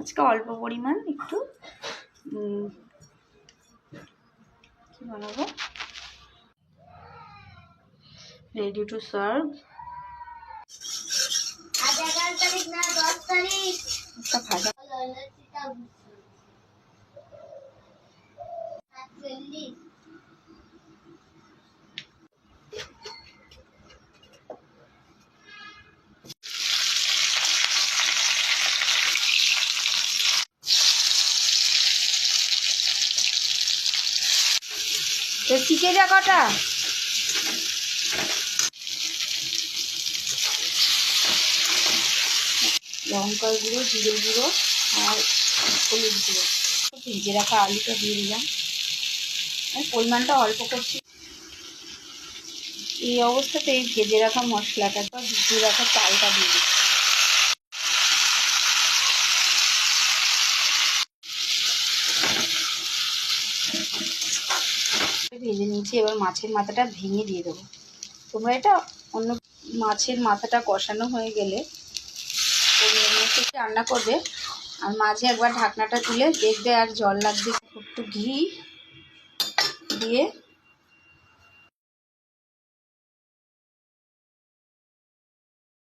আজকে অল্প পরিমাণ একটু কি বানাবো, রেডি টু সার্ভ। একটা ভাজা শিখে যা কটা লঙ্কার গুঁড়ো, জিরে গুঁড়ো আর হলুদ গুঁড়ো। ভেজে রাখা আলুটা দিয়ে দিলাম, পরিমাণটা অল্প করছি। এই অবস্থাতে এই ভেজে রাখা মশলাটা বা ভিজিয়ে রাখা চালটা দিয়ে দিচ্ছি। ভেজে নিয়েছি, এবার মাছের মাথাটা ভেঙে দিয়ে দেবো। তোমরা এটা অন্য মাছের মাথাটা কষানো হয়ে গেলে রান্না করবে, আর মাঝে একবার ঢাকনাটা তুলে দেখবে আর জল লাগবে। একটু ঘি দিয়ে